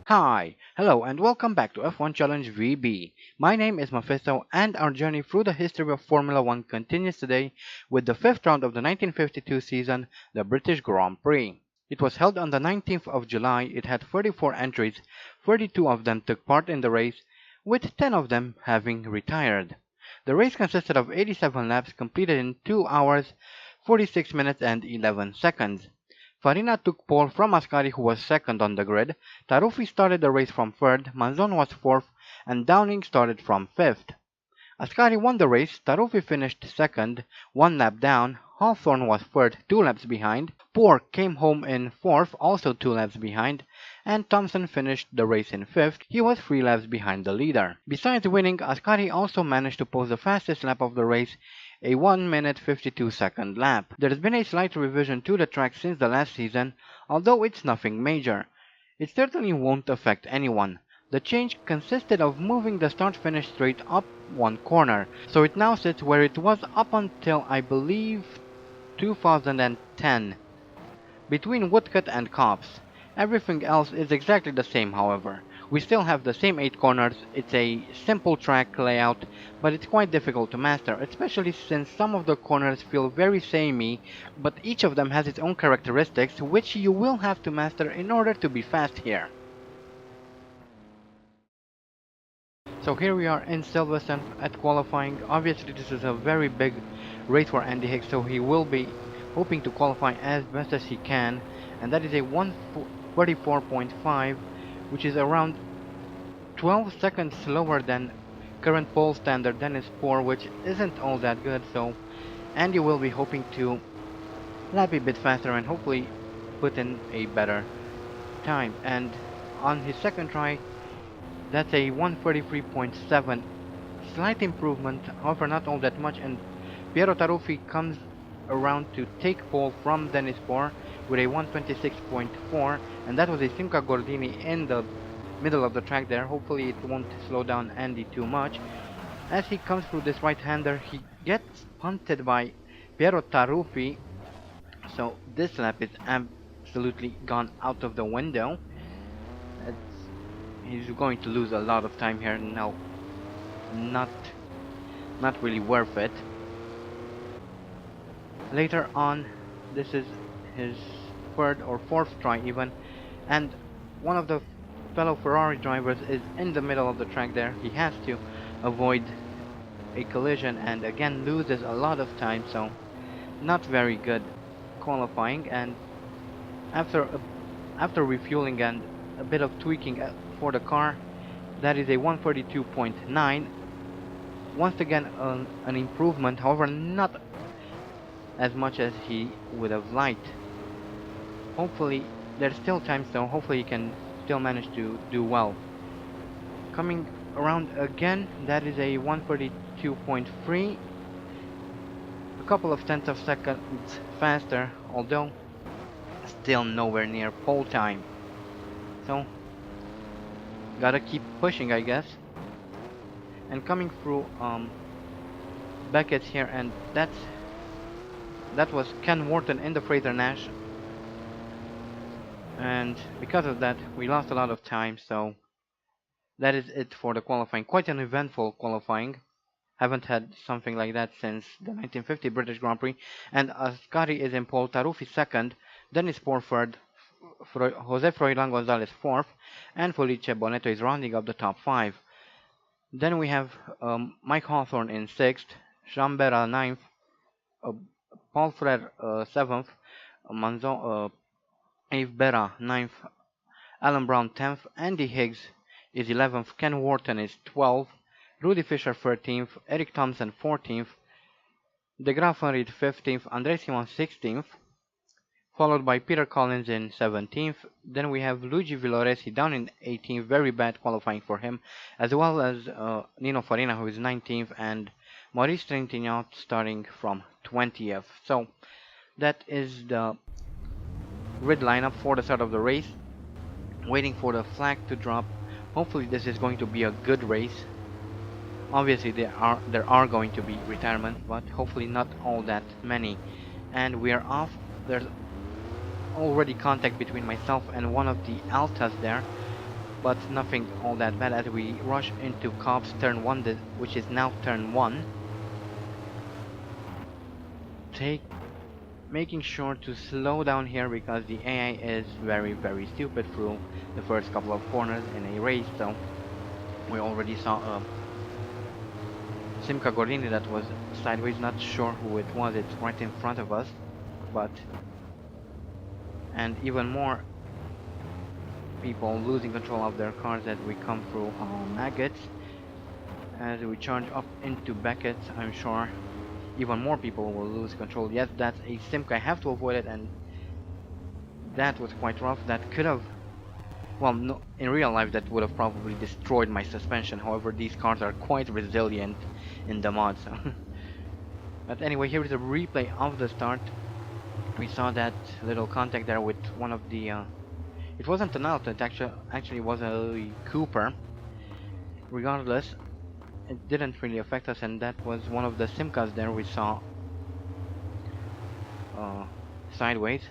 Hi, hello, and welcome back to F1 Challenge VB. My name is Mephisto, and our journey through the history of Formula 1 continues today with the fifth round of the 1952 season, the British Grand Prix. It was held on the 19th of July. It had 34 entries, 32 of them took part in the race, with 10 of them having retired. The race consisted of 87 laps completed in 2 hours, 46 minutes and 11 seconds. Farina took pole from Ascari, who was second on the grid. Taruffi started the race from third, Manzon was fourth, and Downing started from fifth. Ascari won the race, Taruffi finished second, 1 lap down, Hawthorne was third, 2 laps behind, Poor came home in fourth, also 2 laps behind, and Thompson finished the race in fifth, he was 3 laps behind the leader. Besides winning, Ascari also managed to post the fastest lap of the race, a 1 minute 52-second lap. There has been a slight revision to the track since the last season, although it's nothing major. It certainly won't affect anyone. The change consisted of moving the start-finish straight up one corner, so it now sits where it was up until I believe 2010, between Woodcut and Copse. Everything else is exactly the same, however. We still have the same 8 corners. It's a simple track layout, but it's quite difficult to master, especially since some of the corners feel very samey, but each of them has its own characteristics which you will have to master in order to be fast here. So here we are in Silverstone at qualifying. Obviously this is a very big race for Andy Hicks, so he will be hoping to qualify as best as he can, and that is a 1:44.5, which is around 12 seconds slower than current pole standard Dennis Poor, which isn't all that good, so Andy will be hoping to lap a bit faster and hopefully put in a better time. And on his second try, that's a 1:33.7, slight improvement, however not all that much, and Piero Taruffi comes around to take pole from Dennis Poor with a 1:26.4, and that was a Simca Gordini in the middle of the track there. Hopefully it won't slow down Andy too much. As he comes through this right-hander, he gets punted by Piero Taruffi, so this lap is absolutely gone out of the window. He's going to lose a lot of time here. No, not really worth it. Later on, this is his third or fourth try even, and one of the fellow Ferrari drivers is in the middle of the track there. He has to avoid a collision and again loses a lot of time, so not very good qualifying. And after refueling and a bit of tweaking for the car, that is a 1:32.9. Once again an improvement, however not as much as he would have liked. Hopefully there's still time, so hopefully he can still manage to do well. Coming around again, that is a 1:32.3, a couple of tenths of seconds faster, although still nowhere near pole time. So gotta keep pushing, I guess. And coming through Beckett's here, and that was Ken Wharton in the Fraser Nash, and because of that we lost a lot of time, so that is it for the qualifying. Quite an eventful qualifying. Haven't had something like that since the 1950 British Grand Prix. And Ascari is in pole, Taruffi second, Dennis Poor third, Jose Froilan Gonzalez fourth, and Felice Bonetto is rounding up the top 5. Then we have Mike Hawthorne in 6th, Jean Berra 9th, Paul Frere 7th, Manzon, Yves Berra 9th, Alan Brown 10th, Andy Higgs is 11th, Ken Wharton is 12th, Rudy Fisher 13th, Eric Thompson 14th, De Graaf van Riet 15th, André Simon 16th, followed by Peter Collins in 17th. Then we have Luigi Villoresi down in 18th, very bad qualifying for him, as well as Nino Farina, who is 19th, and Maurice Trintignant starting from 20th. So that is the grid lineup for the start of the race. Waiting for the flag to drop. Hopefully this is going to be a good race. Obviously there are going to be retirements, but hopefully not all that many. And we are off. There's already contact between myself and one of the Altas there. but nothing all that bad as we rush into Cobb's turn 1, which is now turn 1. Making sure to slow down here because the AI is very stupid through the first couple of corners in a race. So we already saw a Simca Gordini that was sideways, not sure who it was, it's right in front of us, but and even more people losing control of their cars as we come through maggots. As we charge up into Beckett, I'm sure even more people will lose control. Yes, that's a Simca, I have to avoid it, and that was quite rough. That could have, well, no, in real life that would have probably destroyed my suspension. However, these cars are quite resilient in the mod, so but anyway, here is a replay of the start. We saw that little contact there with one of the it wasn't an Alta, it actually was a Cooper. Regardless, it didn't really affect us, and that was one of the Simcas there we saw sideways.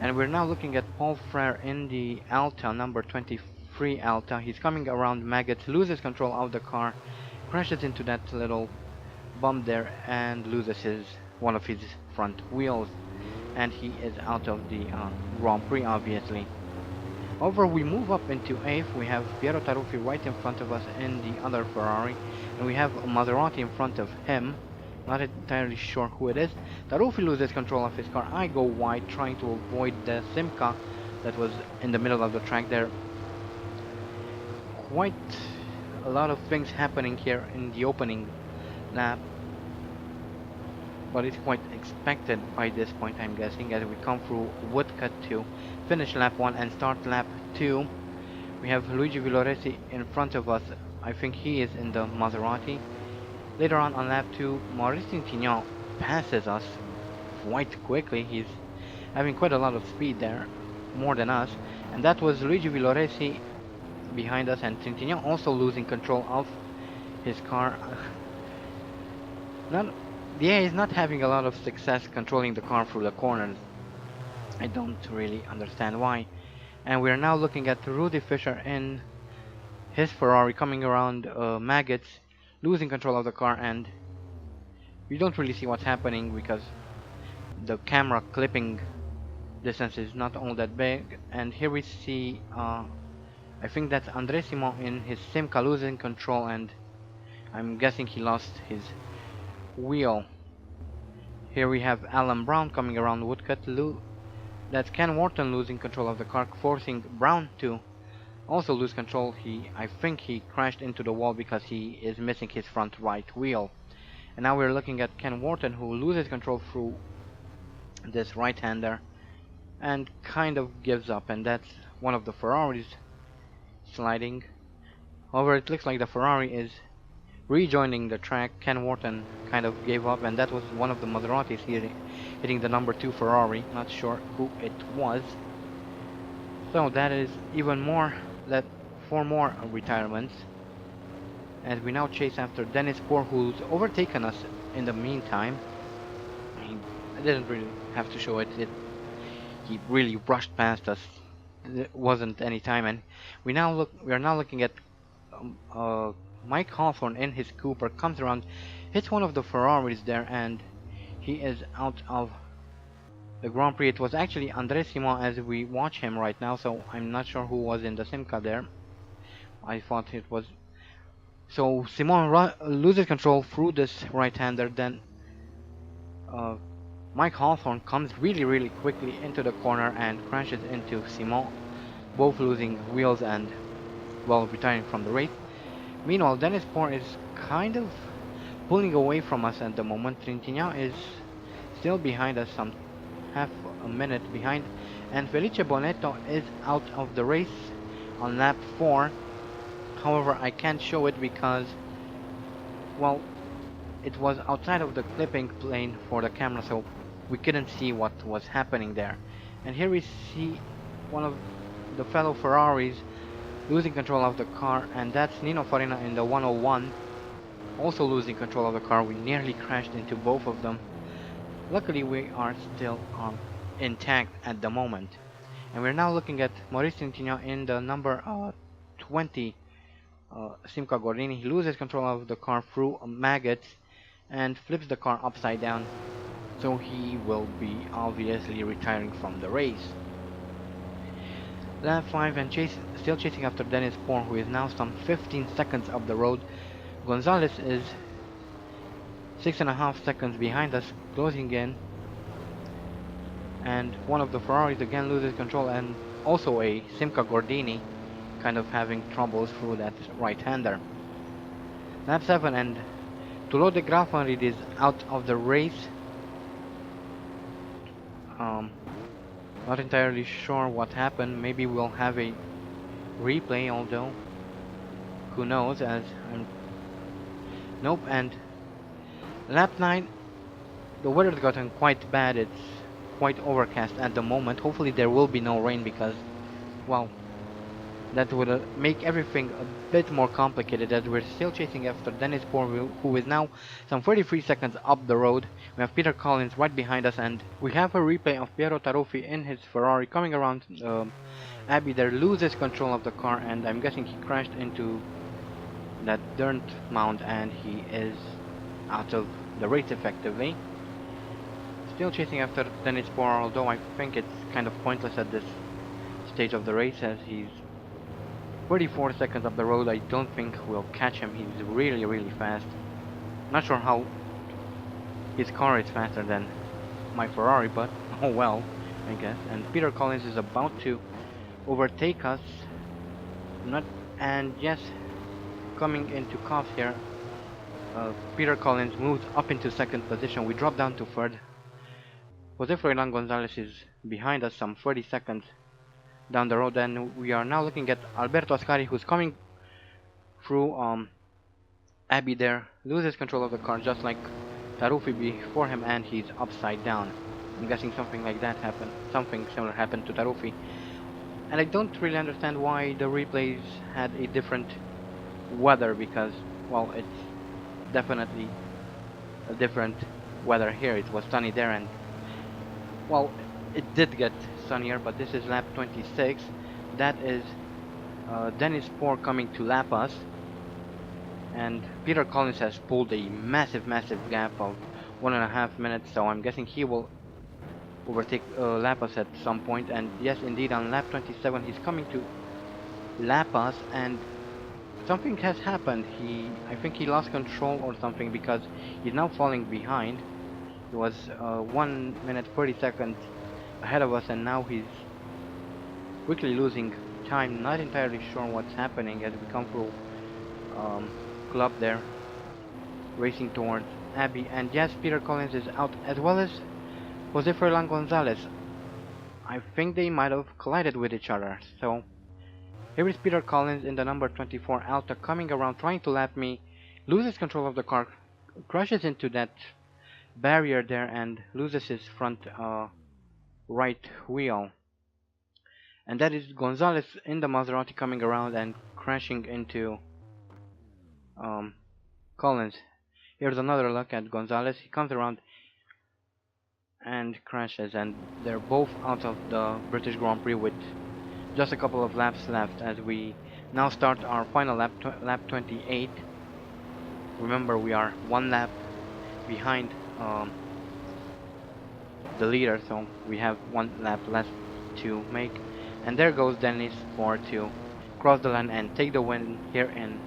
And we're now looking at Paul Frere in the Alta, number 23 Alta. He's coming around Maggots, loses control of the car, crashes into that little bump there, and loses one of his front wheels. And he is out of the Grand Prix, obviously. However, we move up into 8th. We have Piero Taruffi right in front of us in the other Ferrari, and we have Maserati in front of him. Not entirely sure who it is. Taruffi loses control of his car. I go wide, trying to avoid the Simca that was in the middle of the track there. Quite a lot of things happening here in the opening lap, but it's quite expected by this point, I'm guessing, as we come through Woodcut to finish lap 1 and start lap 2. We have Luigi Villoresi in front of us. I think he is in the Maserati. Later on lap 2, Maurice Trintignant passes us quite quickly. He's having quite a lot of speed there, more than us, and that was Luigi Villoresi behind us, and Trintignant also losing control of his car. The AI is not having a lot of success controlling the car through the corners. I don't really understand why. And we are now looking at Rudy Fischer in his Ferrari coming around Maggots, losing control of the car, and we don't really see what's happening because the camera clipping distance is not all that big. And here we see I think that's André Simon in his Simca losing control, and I'm guessing he lost his wheel. Here we have Alan Brown coming around Woodcut. That's Ken Wharton losing control of the car, forcing Brown to also lose control. I think he crashed into the wall because he is missing his front right wheel. And now we're looking at Ken Wharton, who loses control through this right-hander and kind of gives up, and that's one of the Ferraris sliding. However, it looks like the Ferrari is rejoining the track. Ken Wharton kind of gave up, and that was one of the Maseratis hitting the number 2 Ferrari. Not sure who it was. So that is even more, that 4 more retirements. As we now chase after Dennis Poor, who's overtaken us in the meantime. I didn't really have to show it. He really rushed past us. There wasn't any time, and we are now looking at Mike Hawthorne in his Cooper, comes around, hits one of the Ferraris there, and he is out of the Grand Prix. It was actually André Simon as we watch him right now, so I'm not sure who was in the Simca there. I thought it was... So Simon loses control through this right-hander, then Mike Hawthorne comes really quickly into the corner and crashes into Simon, both losing wheels and, well, retiring from the race. Meanwhile, Dennis Poor is kind of pulling away from us at the moment. Trintignant is still behind us, some half a minute behind, and Felice Bonetto is out of the race on lap 4. However, I can't show it because, well, it was outside of the clipping plane for the camera, so we couldn't see what was happening there. And here we see one of the fellow Ferraris losing control of the car, and that's Nino Farina in the 101, also losing control of the car. We nearly crashed into both of them. Luckily, we are still intact at the moment. And we're now looking at Maurice Centineo in the number 20 Simca Gordini. He loses control of the car through maggots and flips the car upside down, so he will be obviously retiring from the race. Lap 5 and still chasing after Dennis Poor, who is now some 15 seconds up the road. Gonzalez is 6.5 seconds behind us, closing in, and one of the Ferraris again loses control, and also a Simca Gordini kind of having troubles through that right-hander. Lap 7 and Tullo de Graafenried is out of the race. Not entirely sure what happened. Maybe we'll have a replay, although who knows, as nope. And lap 9, the weather's gotten quite bad. It's quite overcast at the moment. Hopefully there will be no rain, because, well, that would make everything a bit more complicated, as we're still chasing after Dennis Poor, who is now some 33 seconds up the road. We have Peter Collins right behind us, and we have a replay of Piero Taruffi in his Ferrari coming around Abbey there, loses control of the car, and I'm guessing he crashed into that dirt mound, and he is out of the race effectively. Still chasing after Dennis Poor, although I think it's kind of pointless at this stage of the race, as he's 34 seconds up the road. I don't think we'll catch him. He's really, really fast. Not sure how his car is faster than my Ferrari, but oh well, I guess. And Peter Collins is about to overtake us. And yes, coming into cuffs here. Peter Collins moves up into second position. We drop down to third. Jose Froilan Gonzalez is behind us, some 30 seconds down the road, and we are now looking at Alberto Ascari, who's coming through Abbey there, loses control of the car just like Taruffi before him, and he's upside down. I'm guessing something like that happened, something similar happened to Taruffi. And I don't really understand why the replays had a different weather, because, well, it's definitely a different weather here. It was sunny there, and, well, it did get sunnier, but this is lap 26. That is Dennis Poor coming to lap us, and Peter Collins has pulled a massive gap of 1.5 minutes, so I'm guessing he will overtake lap us at some point. And yes, indeed, on lap 27 he's coming to lap us, and something has happened. I think he lost control or something, because he's now falling behind. He was 1 minute 30 seconds ahead of us, and now he's quickly losing time. Not entirely sure what's happening as we come through club there, racing towards Abbey. And yes, Peter Collins is out, as well as Jose Froilan Gonzalez. I think they might have collided with each other. So here is Peter Collins in the number 24 Alta coming around, trying to lap me, loses control of the car, crashes into that barrier there, and loses his front right wheel. And that is Gonzalez in the Maserati coming around and crashing into Collins. Here's another look at Gonzalez. He comes around and crashes, and they're both out of the British Grand Prix with just a couple of laps left, as we now start our final lap, lap 28. Remember, we are 1 lap behind the leader, so we have 1 lap left to make. And there goes Dennis Poor to cross the line and take the win here in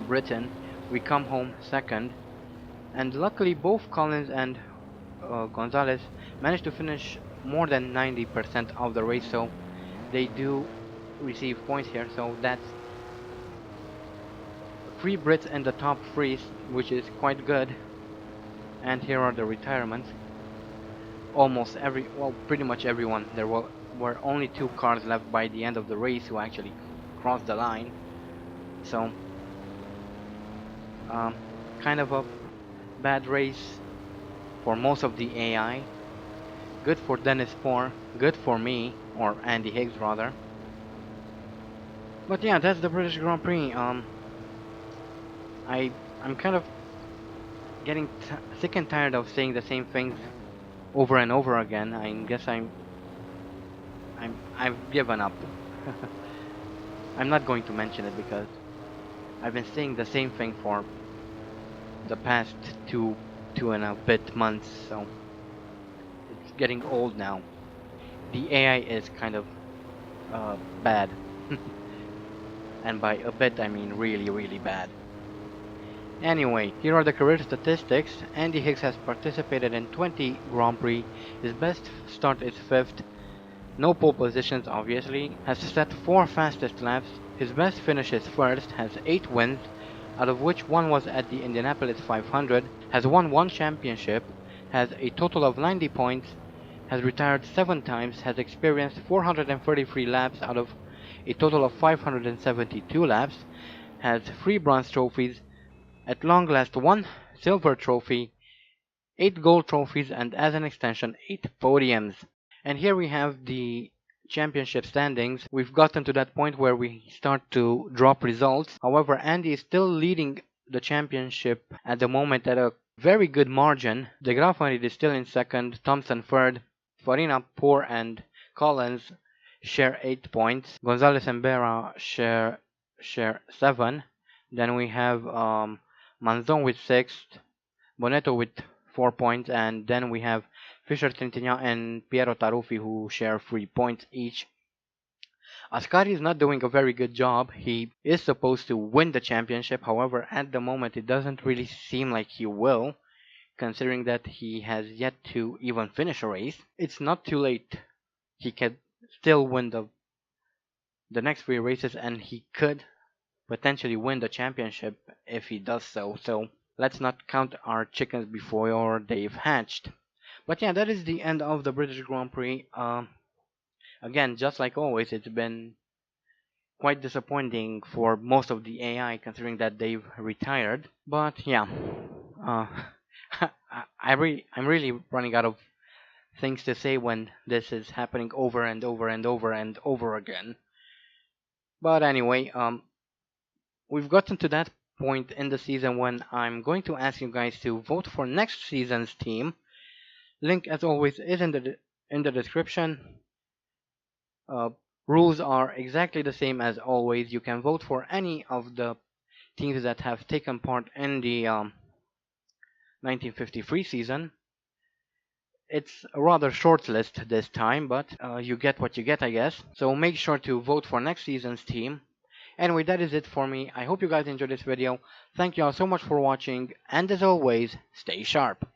Britain. We come home second, and luckily both Collins and Gonzalez managed to finish more than 90% of the race, so they do receive points here. So that's 3 Brits in the top 3, which is quite good. And here are the retirements. Almost pretty much everyone. There were only 2 cars left by the end of the race who actually crossed the line. So kind of a bad race for most of the AI. Good for Dennis Poor, good for me, or Andy Higgs rather. But yeah, that's the British Grand Prix. I'm kind of getting sick and tired of saying the same things over and over again. I guess I'm I've given up. I'm not going to mention it because I've been saying the same thing for the past two and a bit months, so it's getting old now. The AI is kind of bad, and by a bit I mean really really bad. Anyway, here are the career statistics. Andy Hicks has participated in 20 Grand Prix. His best start is 5th. No pole positions, obviously. Has set 4 fastest laps. His best finish is 1st. Has 8 wins, out of which 1 was at the Indianapolis 500. Has won 1 championship. Has a total of 90 points. Has retired 7 times. Has experienced 433 laps out of a total of 572 laps. Has 3 bronze trophies. At long last, 1 silver trophy, 8 gold trophies, and as an extension, 8 podiums. And here we have the championship standings. We've gotten to that point where we start to drop results. However, Andy is still leading the championship at the moment at a very good margin. De Graafenried is still in second, Thompson third, Farina, Poor, and Collins share 8 points. Gonzalez and Berra share 7. Then we have Manzon with 6th, Bonetto with 4 points, and then we have Fischer Trintignant and Piero Taruffi who share 3 points each. Ascari is not doing a very good job. He is supposed to win the championship, however, at the moment it doesn't really seem like he will, considering that he has yet to even finish a race. It's not too late. He can still win the next 3 races, and he could potentially win the championship if he does so. So let's not count our chickens before they've hatched. But yeah, that is the end of the British Grand Prix. Again, just like always, it's been quite disappointing for most of the AI considering that they've retired. But yeah, uh, I'm really running out of things to say when this is happening over and over and over and over again. But anyway, we've gotten to that point in the season when I'm going to ask you guys to vote for next season's team. Link, as always, is in the description. Uh, Rules are exactly the same as always. You can vote for any of the teams that have taken part in the 1953 season. It's a rather short list this time, but you get what you get, I guess. So make sure to vote for next season's team. Anyway, that is it for me. I hope you guys enjoyed this video. Thank you all so much for watching, and as always, stay sharp.